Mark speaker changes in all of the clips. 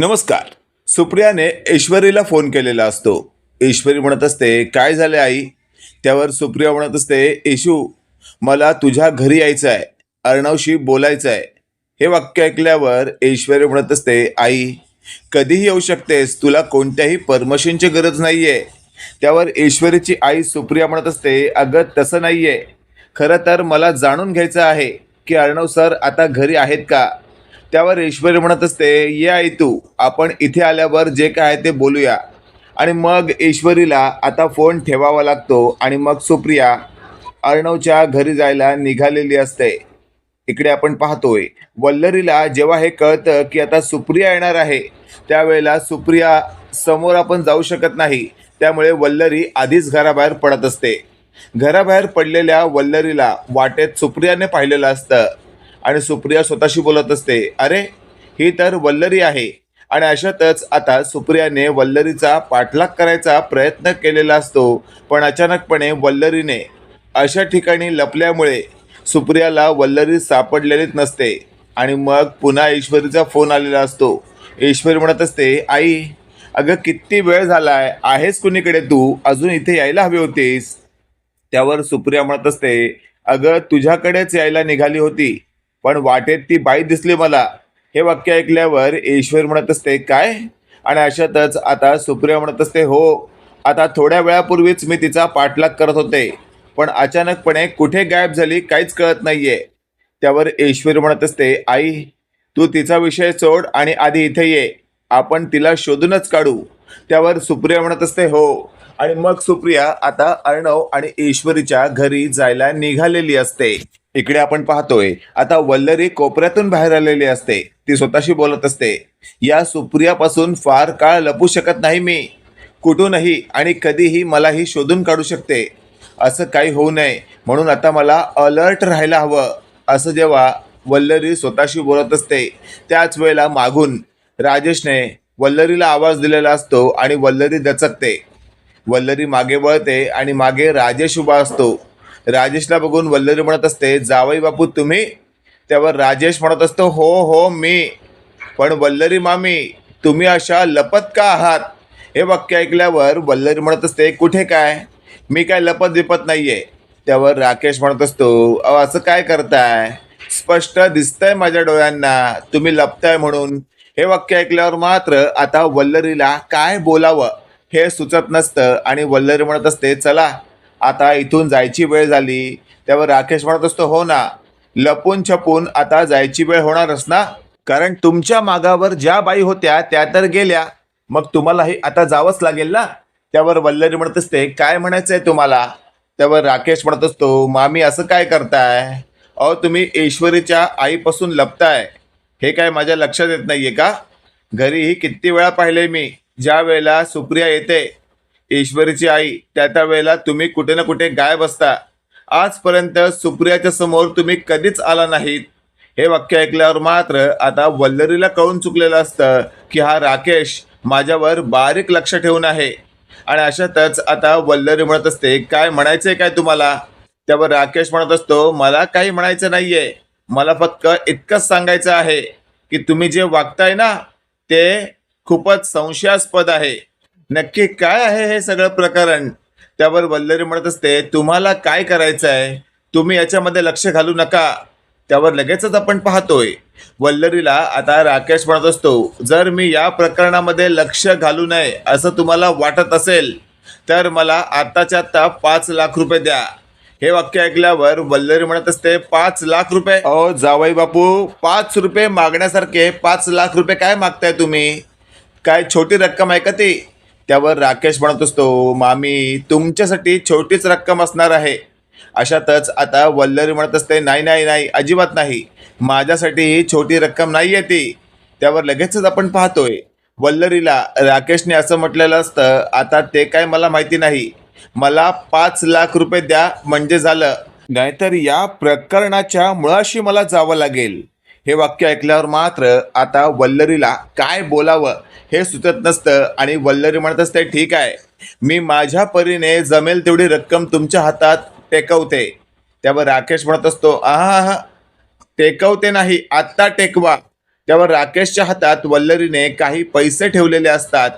Speaker 1: नमस्कार. सुप्रियाने ऐश्वर्यला फोन केलेला असतो. ऐश्वरी म्हणत असते, काय झाले आई? त्यावर सुप्रिया म्हणत असते, येशू, मला तुझ्या घरी यायचं आहे, अर्णवशी बोलायचं आहे. हे वाक्य ऐकल्यावर ऐश्वर्य म्हणत असते, आई कधीही येऊ शकतेस, तुला कोणत्याही परमिशनची गरज नाहीये. त्यावर ऐश्वर्याची आई सुप्रिया म्हणत असते, अगं तसं नाहीये, खरं तर मला जाणून घ्यायचं आहे की अर्णव सर आता घरी आहेत का. त्यावर ऐश्वर्य म्हणत असते, ये आई तू, आपण इथे आल्यावर जे काय आहे ते बोलूया. आणि मग ऐश्वरीला आता फोन ठेवावा लागतो आणि मग सुप्रिया अर्णवच्या घरी जायला निघालेली असते. इकडे आपण पाहतोय वल्लरीला जेव्हा हे कळतं की आता सुप्रिया येणार आहे, त्यावेळेला सुप्रिया समोर आपण जाऊ शकत नाही, त्यामुळे वल्लरी आधीच घराबाहेर पडत असते. घराबाहेर पडलेल्या वल्लरीला वाटेत सुप्रियाने पाहिलेलं असतं आणि सुप्रिया स्वतःशी बोलत असते, अरे ही तर वल्लरी आहे. आणि अशातच आता सुप्रियाने वल्लरीचा पाठलाग करायचा प्रयत्न केलेला असतो, पण अचानकपणे वल्लरीने अशा ठिकाणी लपल्यामुळे सुप्रियाला वल्लरी सापडलेलीच नसते. आणि मग पुन्हा ऐश्वरीचा फोन आलेला असतो. ऐश्वरी म्हणत असते, आई अगं किती वेळ झालाय, आहेस कुणीकडे तू, अजून इथे यायला हवी होतीस. त्यावर सुप्रिया म्हणत असते, अगं तुझ्याकडेच यायला निघाली होती, पण वाटेत ती बाई दिसली मला. हे वाक्य ऐकल्यावर ऐश्वर म्हणत असते, काय? आणि अशातच आता सुप्रिया म्हणत असते, हो, आता थोड्या वेळापूर्वीच मी तिचा पाठलाग करत होते, पण अचानकपणे कुठे गायब झाली काहीच कळत नाहीये. त्यावर ऐश्वर म्हणत असते, आई तू तिचा विषय सोड आणि आधी इथे ये, आपण तिला शोधूनच काढू. त्यावर सुप्रिया म्हणत असते, हो. आणि मग सुप्रिया आता अर्णव आणि ऐश्वरीच्या घरी जायला निघालेली असते. इकडे आपण पाहतोय आता वल्लरी कोपऱ्यातून बाहेर आलेली असते. ती स्वतःशी बोलत असते, या सुप्रियापासून फार काळ लपू शकत नाही मी, कुठूनही आणि कधीही मलाही शोधून काढू शकते. असं काही होऊ नये म्हणून आता मला अलर्ट राहायला हवं. असं जेव्हा वल्लरी स्वतःशी बोलत असते, त्याच वेळेला मागून राजेशने वल्लरीला आवाज दिलेला असतो आणि वल्लरी दचकते. वल्लरी मागे वळते आणि मागे राजेश उभा असतो. राजेशला बघून वल्लरी म्हणत असते, जावई बापू तुम्ही? त्यावर राजेश म्हणत असतो, हो हो मी. पण वल्लरी मामी, तुम्ही अशा लपत का आहात? हे वाक्य ऐकल्यावर वल्लरी म्हणत असते, कुठे काय, मी काय लपत बिपत नाहीये. त्यावर राकेश म्हणत असतो, असं काय करताय, स्पष्ट दिसतंय माझ्या डोळ्यांना तुम्ही लपताय म्हणून. हे वाक्य ऐकल्यावर मात्र आता वल्लरीला काय बोलावं हे सुचत नसतं आणि वल्लरी म्हणत असते, चला आता इथून जायची वेळ झाली. त्यावर राकेश म्हणत असतो, हो ना, लपून छपून आता जायची वेळ होणारच ना, कारण तुमच्या मागावर ज्या बाई होत्या त्या तर गेल्या, मग तुम्हालाही आता जावंच लागेल ना. त्यावर वल्लरी म्हणत असते, काय म्हणायचंय तुम्हाला? त्यावर राकेश म्हणत असतो, मामी असं काय करताय, अहो तुम्ही ऐश्वरीच्या आईपासून लपताय, हे काय माझ्या लक्षात येत नाहीये का? घरीही किती वेळा पाहिले मी, ज्या वेळेला सुप्रिया येते ऐश्वरीची आई, त्या वेळेला तुम्ही कुठे ना कुठे गायब असता. आजपर्यंत सुप्रियाच्या समोर तुम्ही कधीच आला नाहीत. हे वाक्य ऐकल्यावर मात्र आता वल्लरीला कळून चुकलेलं असतं की हा राकेश माझ्यावर बारीक लक्ष ठेवून आहे. आणि अशातच आता वल्लरी म्हणत असते, काय म्हणायचंय काय तुम्हाला? त्यावर राकेश म्हणत असतो, मला काही म्हणायचं नाहीये, मला फक्त इतकंच सांगायचं आहे की तुम्ही जे वागताय ना ते खूपच संशयास्पद आहे. नक्की काय आहे हे सगळं प्रकरण? त्यावर वल्लरी म्हणत असते, तुम्हाला काय करायचं आहे तुम्ही याच्यामध्ये लक्ष घालू नका. त्यावर लगेचच आपण पाहतोय वल्लरीला आता राकेश म्हणत असतो, जर मी या प्रकरणामध्ये लक्ष घालू नये असं तुम्हाला वाटत असेल तर मला आत्ताच्या आत्ता 5 लाख रुपये द्या. हे वाक्य ऐकल्यावर वल्लरी म्हणत असते, 5 लाख रुपये? अहो जावई बापू, 5 रुपये मागण्यासारखे 5 लाख रुपये काय मागताय तुम्ही? काय छोटी रक्कम आहे का ती? त्यावर राकेश म्हणत असतो, मामी तुमच्यासाठी छोटीच रक्कम असणार आहे. अशातच आता वल्लरी म्हणत असते, नाही नाही नाही, अजिबात नाही, माझ्यासाठी ही छोटी रक्कम नाही आहे ती. त्यावर लगेचच आपण पाहतोय वल्लरीला राकेशने असं म्हटलेलं असतं, आता ते काय मला माहिती नाही, मला 5 लाख रुपये द्या म्हणजे झालं, नाहीतर या प्रकरणाच्या मुळाशी मला जावं लागेल. हे वाक्य ऐकल्यावर मात्र आता वल्लरीला काय बोलावं हे सुचत नसतं आणि वल्लरी म्हणत असते, ठीक आहे, मी माझ्या परीने जमेल तेवढी रक्कम तुमच्या हातात टेकवते. त्यावर राकेश म्हणत असतो, टेकवते नाही, आत्ता टेकवा. त्यावर राकेशच्या हातात वल्लरीने काही पैसे ठेवलेले असतात.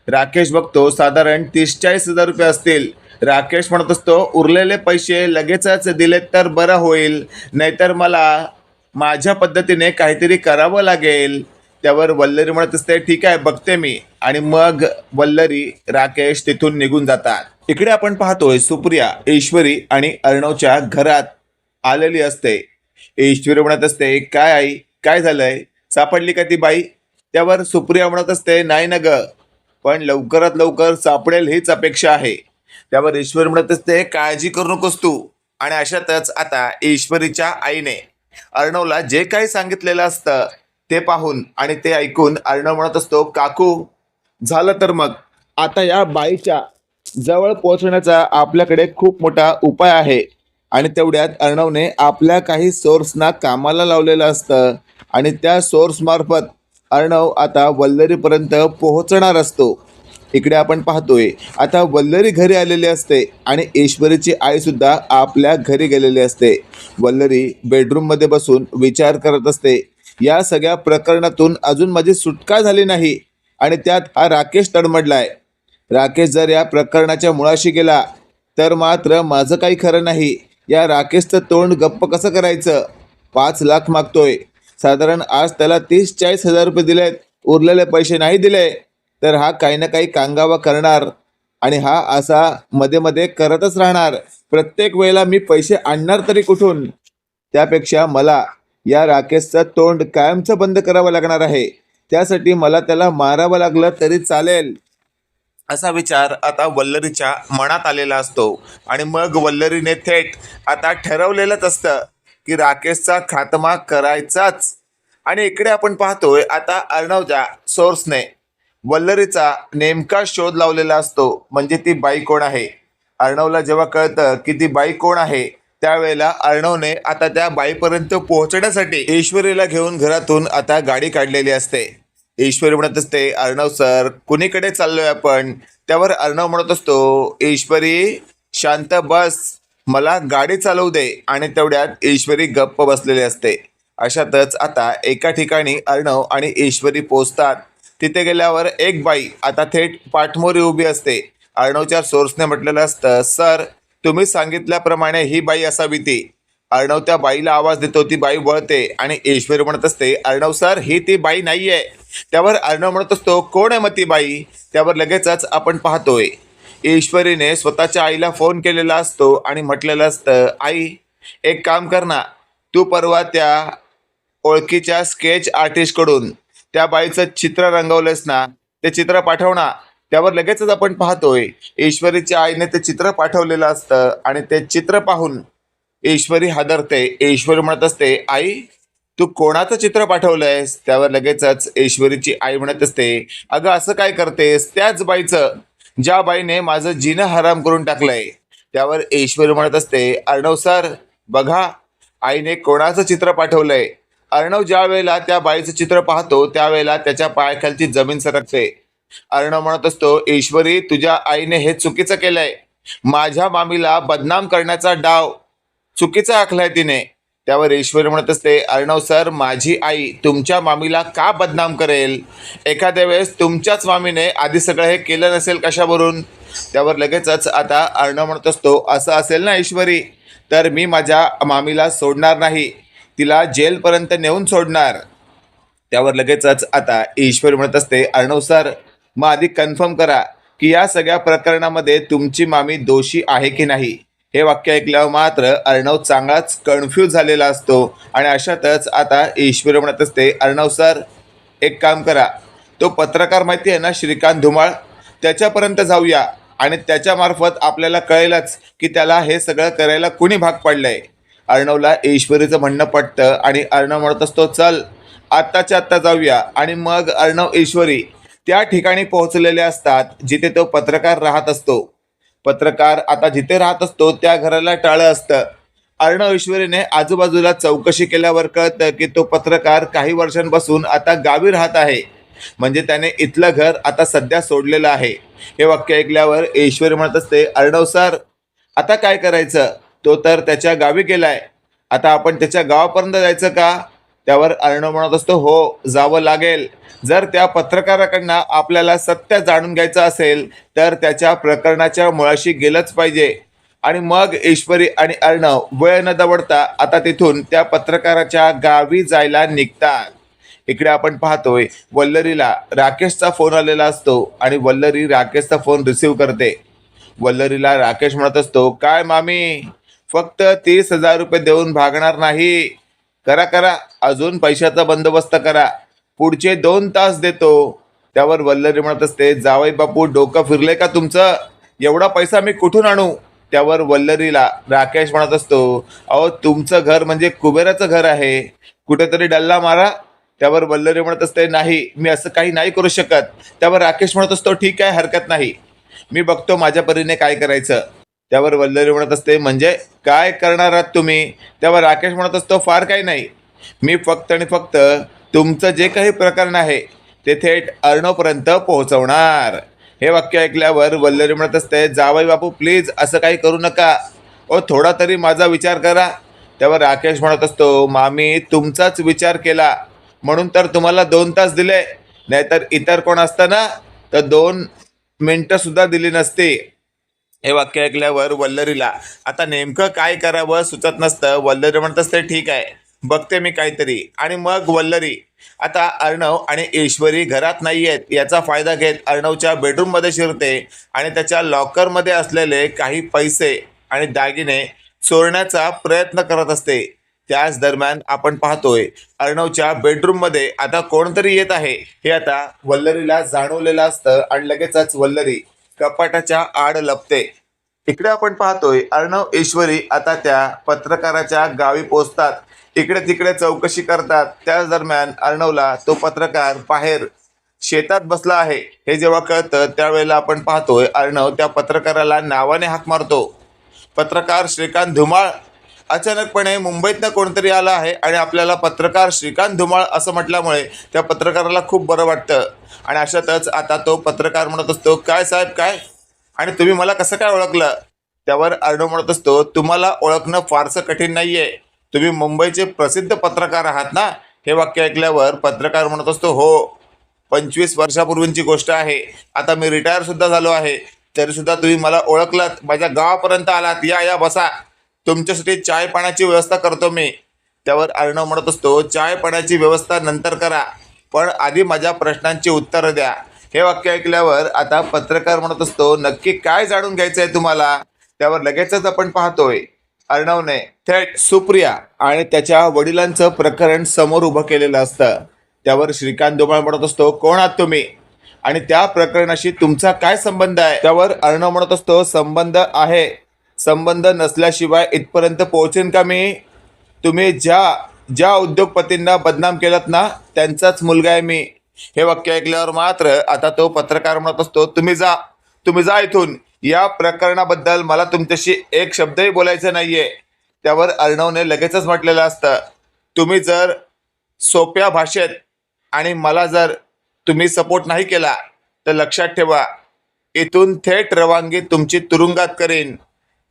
Speaker 1: राकेश बघतो साधारण 30-40 हजार रुपये असतील. राकेश म्हणत असतो उरलेले पैसे लगेचच दिलेत तर बरं होईल, नाहीतर मला माझ्या पद्धतीने काहीतरी करावं लागेल. त्यावर वल्लरी म्हणत असते ठीक आहे बघते मी, आणि मग वल्लरी राकेश तिथून निघून जातात. इकडे आपण पाहतोय सुप्रिया ईश्वरी आणि अर्णवच्या घरात आलेली असते. ईश्वरी म्हणत असते काय आई काय झालंय, सापडली का ती बाई? त्यावर सुप्रिया म्हणत असते नाही ना ग, पण लवकरात लवकर सापडेल हीच अपेक्षा आहे. त्यावर ईश्वरी म्हणत असते काळजी करू नकोस तू. आणि अशातच आता ईश्वरीच्या आईने अर्णवला जे काही सांगितलेलं असतं ते पाहून आणि ते ऐकून अर्णव म्हणत असतो काकू झालं तर मग आता या बाईच्या जवळ पोहोचण्याचा आपल्याकडे खूप मोठा उपाय आहे. आणि तेवढ्यात अर्णवने आपल्या काही सोर्सना कामाला लावलेलं असतं आणि त्या सोर्स मार्फत अर्णव आता वल्लरीपर्यंत पोहोचणार असतो. इकडे आपण पाहतोय आता वल्लरी घरी आलेली असते आणि ईश्वरीची आई सुद्धा आपल्या घरी गेलेली असते. वल्लरी बेडरूममध्ये बसून विचार करत असते या सगळ्या प्रकरणातून अजून माझी सुटका झाली नाही आणि त्यात हा राकेश तडमडलाय. राकेश जर या प्रकरणाच्या मुळाशी गेला तर मात्र माझं काही खरं नाही. या राकेशचं तोंड गप्प कसं करायचं? 5 लाख मागतोय, साधारण आज त्याला 30-40 हजार रुपये दिलेत, उरलेले पैसे नाही दिले तर हा काही ना काही कांगावा करणार आणि हा असा मध्ये मध्ये करतच राहणार. प्रत्येक वेळेला मी पैसे आणणार तरी कुठून? त्यापेक्षा मला या राकेशचं तोंड कायमचं बंद करावं लागणार आहे. त्यासाठी मला त्याला मारावं लागलं तरी चालेल, असा विचार आता वल्लरीच्या मनात आलेला असतो. आणि मग वल्लरीने थेट आता ठरवलेलंच असतं की राकेशचा खात्मा करायचाच. आणि इकडे आपण पाहतोय आता अर्णवच्या सोर्सने वल्लरीचा नेमका शोध लावलेला असतो, म्हणजे ती बाई कोण आहे. अर्णवला जेव्हा कळतं की ती बाई कोण आहे त्यावेळेला अर्णवने आता त्या बाईपर्यंत पोहोचण्यासाठी ईश्वरीला घेऊन घरातून आता गाडी काढलेली असते. ईश्वरी म्हणत असते अर्णव सर कुणीकडे चाललोय आपण? त्यावर अर्णव म्हणत असतो ईश्वरी शांत बस, मला गाडी चालवू दे. आणि तेवढ्यात ईश्वरी गप्प बसलेली असते. अशातच आता एका ठिकाणी अर्णव आणि ईश्वरी पोचतात. तिथे गेल्यावर एक बाई आता थेट पाठमोरी उभी असते. अर्णवच्या सोर्सने म्हटलेलं असतं सर तुम्ही सांगितल्याप्रमाणे ही बाई असावी ती. अर्णव त्या बाईला आवाज देतो, ती बाई वळते आणि ईश्वरी म्हणत असते अर्णव सर ही ती बाई नाहीये. त्यावर अर्णव म्हणत असतो कोण आहे मग ती बाई? त्यावर लगेचच आपण पाहतोय ईश्वरीने स्वतःच्या आईला फोन केलेला असतो आणि म्हटलेलं असतं आई एक काम कर ना, तू परवा त्या ओळखीच्या स्केच आर्टिस्टकडून त्या बाईचं चित्र रंगवलंस ना, ते चित्र पाठव ना. त्यावर लगेचच आपण पाहतोय ईश्वरीच्या आईने ते चित्र पाठवलेलं असतं आणि ते चित्र पाहून ईश्वरी हादरते. ईश्वरी म्हणत असते आई तू कोणाचं चित्र पाठवलंयस? त्यावर लगेचच ईश्वरीची आई म्हणत असते अगं असं काय करतेस, त्याच बाईचं ज्या बाईने माझं जीणं हराम करून टाकलंय. त्यावर ईश्वरी म्हणत असते अर्णव सर बघा आईने कोणाचं चित्र पाठवलंय. अर्णव ज्या वेळेला त्या बाईचं चित्र पाहतो त्यावेळेला त्याच्या पायाखालची जमीन सरकते. अर्णव म्हणत असतो ईश्वरी तुझ्या आईने हे चुकीचं केलंय, माझ्या मामीला बदनाम करण्याचा डाव चुकीचा आखलाय तिने. त्यावर ईश्वरी म्हणत असते अर्णव सर माझी आई तुमच्या मामीला का बदनाम करेल? एखाद्या वेळेस तुमच्याच मामीने आधी सगळं हे केलं नसेल कशावरून? त्यावर लगेचच आता अर्णव म्हणत असतो असं असेल ना ईश्वरी तर मी माझ्या मामीला सोडणार नाही, तिला जेलपर्यंत नेऊन सोडणार. त्यावर लगेचच आता ईश्वरी म्हणत असते अर्णव सर मग आधी कन्फर्म करा की या सगळ्या प्रकरणामध्ये तुमची मामी दोषी आहे की नाही. हे वाक्य ऐकल्यावर मात्र अर्णव चांगलाच कन्फ्यूज झालेला असतो. आणि अशातच आता ईश्वरी म्हणत असते अर्णव सर एक काम करा, तो पत्रकार माहिती आहे ना श्रीकांत धुमाळ, त्याच्यापर्यंत जाऊया आणि त्याच्यामार्फत आपल्याला कळेलच की त्याला हे सगळं करायला कुणी भाग पडलंय. अर्णवला ईश्वरीचं म्हणणं पटतं आणि अर्णव म्हणत असतो चल आत्ताच्या आत्ता जाऊया. आणि मग अर्णव ईश्वरी त्या ठिकाणी पोहोचलेले असतात जिथे तो पत्रकार राहत असतो. पत्रकार आता जिथे राहत असतो त्या घराला टाळं असतं. अर्णव ईश्वरीने आजूबाजूला चौकशी केल्यावर कळतं की तो पत्रकार काही वर्षांपासून आता गावी राहत आहे, म्हणजे त्याने इथलं घर आता सध्या सोडलेलं आहे. हे वाक्य ऐकल्यावर ईश्वरी म्हणत असते अर्णव सर आता काय करायचं, तो तर त्याच्या गावी गेलाय, आता आपण त्याच्या गावापर्यंत जायचं का? त्यावर अर्णव म्हणत असतो, हो जावं लागेल. जर त्या पत्रकाराकडनं आपल्याला सत्य जाणून घ्यायचं असेल तर त्याच्या प्रकरणाच्या मुळाशी गेलंच पाहिजे. आणि मग ईश्वरी आणि अर्णव वेळ न दवडता आता तिथून त्या पत्रकाराच्या गावी जायला निघतात. इकडे आपण पाहतोय वल्लरीला राकेशचा फोन आलेला असतो आणि वल्लरी राकेशचा फोन रिसीव्ह करते. वल्लरीला राकेश म्हणत असतो, काय मामी, फक्त 30,000 रुपये देऊन भागणार नाही. करा करा, अजून पैशाचा बंदोबस्त करा, पुढचे 2 तास देतो. त्यावर वल्लरी म्हणत असते, जावई बापू डोकं फिरले का तुमचं, एवढा पैसा मी कुठून आणू. त्यावर वल्लरीला राकेश म्हणत असतो, अहो तुमचं घर म्हणजे कुबेराचं घर आहे, कुठेतरी डल्ला मारा. त्यावर वल्लरी म्हणत असते, नाही मी असं काही नाही करू शकत. त्यावर राकेश म्हणत असतो, ठीक आहे हरकत नाही, मी बघतो माझ्या परीने काय करायचं. त्यावर वल्लरी म्हणत असते, म्हणजे काय करणार आहात तुम्ही. त्यावर राकेश म्हणत असतो, फार काही नाही, मी फक्त आणि फक्त तुमचं जे काही प्रकरण आहे ते थेट अर्णवपर्यंत पोहोचवणार. हे वाक्य ऐकल्यावर वल्लरी म्हणत असते, जावई बापू प्लीज असं काही करू नका, ओ थोडा तरी माझा विचार करा. त्यावर राकेश म्हणत असतो, मामी तुमचाच विचार केला म्हणून तर तुम्हाला 2 तास दिले, नाहीतर इतर कोण असतं ना तर 2 मिनिटं सुद्धा दिली नसती. हे वाक्य ऐकल्यावर वल्लरीला आता नेमकं काय करावं सुचत नसतं. वल्लरी म्हणत असते, ठीक आहे बघते मी काहीतरी. आणि मग वल्लरी आता अर्णव आणि ईश्वरी घरात नाही आहेत याचा फायदा घेत अर्णवच्या बेडरूममध्ये शिरते आणि त्याच्या लॉकरमध्ये असलेले काही पैसे आणि दागिने चोरण्याचा प्रयत्न करत असते. त्याच दरम्यान आपण पाहतोय अर्णवच्या बेडरूममध्ये आता कोणतरी येत आहे हे आता वल्लरीला जाणवलेलं असतं आणि लगेचच वल्लरी कपाटाच्या आड लपते. इकडे आपण पाहतोय अर्णव ईश्वरी आता त्या पत्रकाराच्या गावी पोहोचतात. इकडे तिकडे चौकशी करतात. त्याच दरम्यान अर्णवला तो पत्रकार बाहेर शेतात बसला आहे हे जेव्हा कळतं त्यावेळेला आपण पाहतोय अर्णव त्या पत्रकाराला नावाने हाक मारतो. पत्रकार श्रीकांत धुमाळ. अचानकपणे मुंबईतनं कोणतरी आला आहे आणि आपल्याला पत्रकार श्रीकांत धुमाळ असं म्हटल्यामुळे त्या पत्रकाराला खूप बरं वाटतं. आणि अशातच आता तो पत्रकार म्हणत असतो, काय साहेब काय, आणि तुम्ही मला कसं काय ओळखलं. त्यावर अर्णव म्हणत असतो, तुम्हाला ओळखणं फारसं कठीण नाही आहे, तुम्ही मुंबईचे प्रसिद्ध पत्रकार आहात ना. हे वाक्य ऐकल्यावर पत्रकार म्हणत असतो, हो 25 वर्षापूर्वींची गोष्ट आहे, आता मी रिटायरसुद्धा झालो आहे, तरीसुद्धा तुम्ही मला ओळखलात, माझ्या गावापर्यंत आलात, या या बसा, तुमच्यासाठी चाय पाण्याची व्यवस्था करतो मी. त्यावर अर्णव म्हणत असतो, चाय पाण्याची व्यवस्था नंतर करा, पण आधी माझ्या प्रश्नांची उत्तरं द्या. हे वाक्य ऐकल्यावर आता पत्रकार म्हणत असतो, नक्की काय जाणून घ्यायचं आहे तुम्हाला. त्यावर लगेचच आपण पाहतोय अर्णवने थेट सुप्रिया आणि त्याच्या वडिलांचं प्रकरण समोर उभं केलेलं असतं. त्यावर श्रीकांत धुमाळ म्हणत असतो, कोण आहात तुम्ही आणि त्या प्रकरणाशी तुमचा काय संबंध आहे. त्यावर अर्णव म्हणत असतो, संबंध आहे, संबंध नसल्याशिवाय इथपर्यंत पोहोचेन का मी. तुम्ही ज्या उद्योगपतींना बदनाम केलात ना त्यांचाच मुलगा आहे मी. हे वाक्य ऐकल्यावर मात्र आता तो पत्रकार म्हणत असतो, तुम्ही जा इथून, या प्रकरणाबद्दल मला तुमच्याशी एक शब्दही बोलायचं नाहीये. त्यावर अर्णवने लगेचच म्हटलेलं असतं, तुम्ही जर सोप्या भाषेत आणि मला जर तुम्ही सपोर्ट नाही केला तर लक्षात ठेवा, इथून थेट रवानगी तुमची तुरुंगात करेन.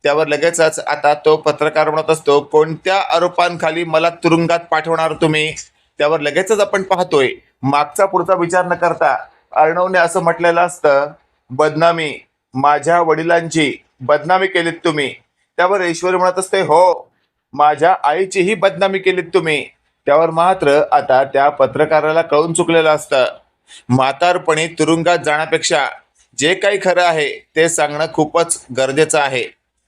Speaker 1: त्यावर लगेचच आता तो पत्रकार म्हणत असतो, कोणत्या आरोपांखाली मला तुरुंगात पाठवणार तुम्ही. त्यावर लगेचच आपण पाहतोय मागचा पुढचा विचार न करता अर्णवने असं म्हटलेलं असतं, बदनामी, माझ्या वडिलांची बदनामी केलीत तुम्ही. त्यावर ईश्वरी म्हणत असते, हो माझ्या आईचीही बदनामी केलीत तुम्ही. त्यावर मात्र आता त्या पत्रकाराला कळून चुकलेलं असतं, म्हातारपणी तुरुंगात जाण्यापेक्षा जे काही खरं आहे ते सांगणं खूपच गरजेचं आहे.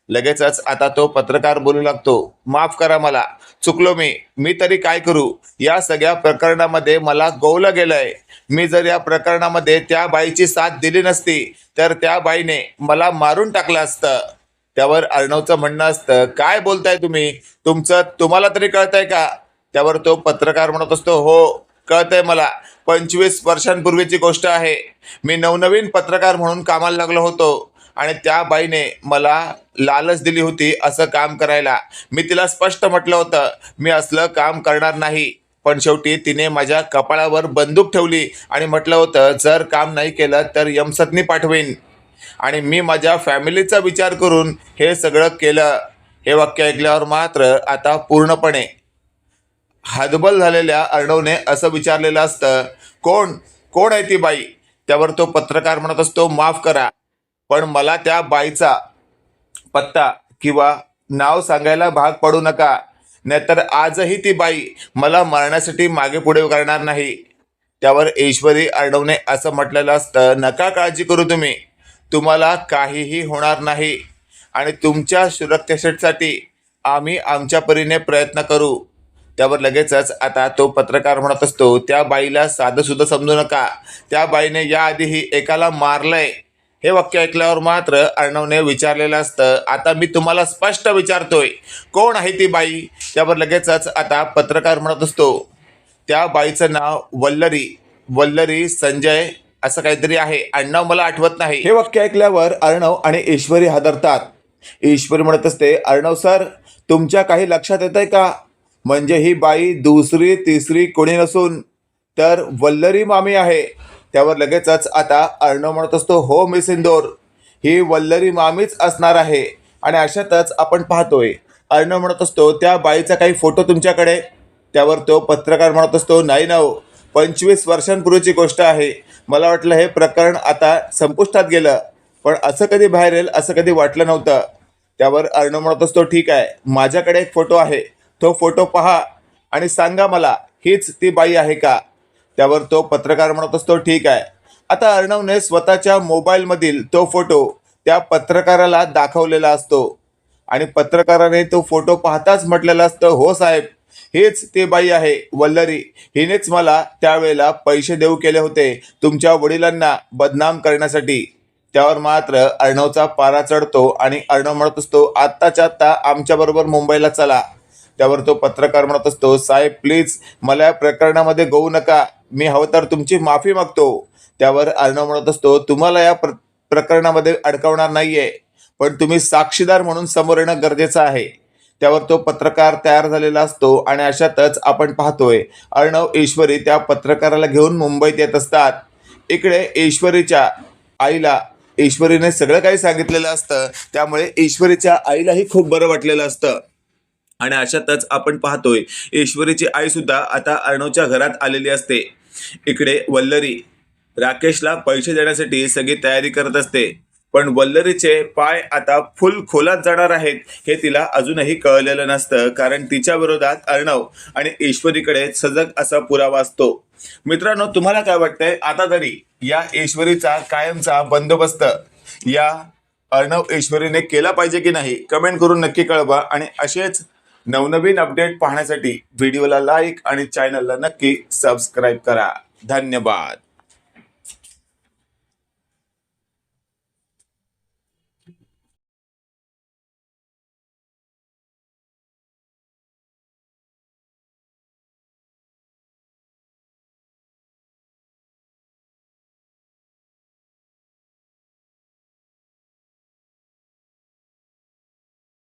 Speaker 1: लगेचच आता तो पत्रकार बोलू लागतो, माफ करा मला, चुकलो मी तरी काय करू, या सगळ्या प्रकरणामध्ये मला गोवलं गेलंय. मी जर या प्रकरणामध्ये त्या बाईची साथ दिली नसती तर त्या बाईने मला मारून टाकलं असतं. त्यावर अर्णवचं म्हणणं असतं, काय बोलताय तुम्ही, तुम्हाला तरी कळतंय का. त्यावर तो पत्रकार म्हणत असतो, हो कळतंय मला, 25 वर्षांपूर्वीची गोष्ट आहे, मी नवनवीन पत्रकार म्हणून कामाला लागलो होतो आणि त्या बाईने मला लालच दिली होती असं काम करायला. मी तिला स्पष्ट म्हटलं होतं मी असलं काम करणार नाही, पण शेवटी तिने माझ्या कपाळावर बंदूक ठेवली आणि म्हटलं होतं जर काम नाही केलं तर यमसदनी पाठवेन, आणि मी माझ्या फॅमिलीचा विचार करून हे सगळं केलं. हे वाक्य ऐकल्यावर मात्र आता पूर्णपणे हतबल झालेल्या अर्णवने असं विचारलेलं असतं, कोण कोण आहे ती बाई? त्यावर तो पत्रकार म्हणत असतो, माफ करा, पण मला त्या बाईचा पत्ता किंवा नाव सांगायला भाग पडू नका, नाहीतर आजही ती बाई मला मारण्यासाठी मागे पुढे करणार नाही. त्यावर ईश्वरी अर्णवने असं म्हटलेलं असतं, नका काळजी करू तुम्ही, तुम्हाला काहीही होणार नाही आणि तुमच्या सुरक्षेसाठी आम्ही आमच्या परीने प्रयत्न करू. त्यावर लगेचच आता तो पत्रकार म्हणत असतो, त्या बाईला साधं सुद्धा समजू नका, त्या बाईने याआधीही एकाला मारलंय. हे वाक्य ऐकल्यावर मात्र अर्णवने विचारलेलं असतं, आता मी तुम्हाला स्पष्ट विचारतोय, कोण आहे ती बाई? त्यावर लगेचच आता पत्रकार म्हणत असतो, त्या बाईचं नाव वल्लरी संजय असं काहीतरी आहे, आडनाव मला आठवत नाही. हे वाक्य ऐकल्यावर अर्णव आणि ईश्वरी हादरतात. ईश्वरी म्हणत असते, अर्णव सर, तुमच्या काही लक्षात येतंय का? म्हणजे ही बाई दुसरी तिसरी कोणी नसून तर वल्लरी मामी आहे. त्यावर लगेचच आता अर्णव म्हणत असतो, हो मिस इंदोर, ही वल्लरी मामीच असणार आहे. आणि अशातच आपण पाहतोय अर्णव म्हणत असतो, त्या बाईचा काही फोटो तुमच्याकडे? त्यावर तो पत्रकार म्हणत असतो, नाही ना हो, 25 वर्षांपूर्वीची गोष्ट आहे. मला वाटलं हे प्रकरण आता संपुष्टात गेलं, पण असं कधी बाहेर येईल असं कधी वाटलं नव्हतं. त्यावर अर्णव म्हणत असतो, ठीक आहे, माझ्याकडे एक फोटो आहे, तो फोटो पहा आणि सांगा मला हीच ती बाई आहे का? त्यावर तो पत्रकार म्हणत असतो, ठीक आहे. आता अर्णवने स्वतःच्या मोबाईलमधील तो फोटो त्या पत्रकाराला दाखवलेला असतो आणि पत्रकाराने तो फोटो पाहताच म्हटलेलं असतं, हो साहेब, हीच ती बाई आहे वल्लरी, हिनेच मला त्यावेळेला पैसे देऊ केले होते तुमच्या वडिलांना बदनाम करण्यासाठी. त्यावर मात्र अर्णवचा पारा चढतो आणि अर्णव म्हणत असतो, आत्ताच्या आत्ता आमच्याबरोबर मुंबईला चला. त्यावर तो पत्रकार म्हणत असतो, साहेब प्लीज मला या प्रकरणामध्ये गवू नका, मी हवं तर तुमची माफी मागतो. त्यावर अर्णव म्हणत असतो, तुम्हाला या प्रकरणामध्ये अडकवणार नाहीये, पण तुम्ही साक्षीदार म्हणून समोर येणं गरजेचं आहे. त्यावर तो पत्रकार तयार झालेला असतो आणि अशातच आपण पाहतोय अर्णव ईश्वरी त्या पत्रकाराला घेऊन मुंबईत येत असतात. इकडे ईश्वरीच्या आईला ईश्वरीने सगळं काही सांगितलेलं असतं, त्यामुळे ईश्वरीच्या आईलाही खूप बरं वाटलेलं असतं. आणि अशातच आपण पाहतोय ईश्वरीची आई सुद्धा आता अर्णवच्या घरात आलेली असते. इकडे वल्लरी राकेशला पैसे देण्यासाठी सगळी तयारी करत असते, पण वल्लरीचे पाय आता फुल खोलात जाणार आहेत हे तिला अजूनही कळलेलं नसतं, कारण तिच्या विरोधात अर्णव आणि ईश्वरीकडे सजग असा पुरावा असतो. मित्रांनो, तुम्हाला काय वाटतंय, आता तरी या ईश्वरीचा कायमचा बंदोबस्त या अर्णव ईश्वरीने केला पाहिजे की नाही, कमेंट करून नक्की कळवा. आणि असेच नवनवीन अपडेट पाहण्यासाठी व्हिडिओला लाईक आणि चॅनलला नक्की सबस्क्राईब करा. धन्यवाद.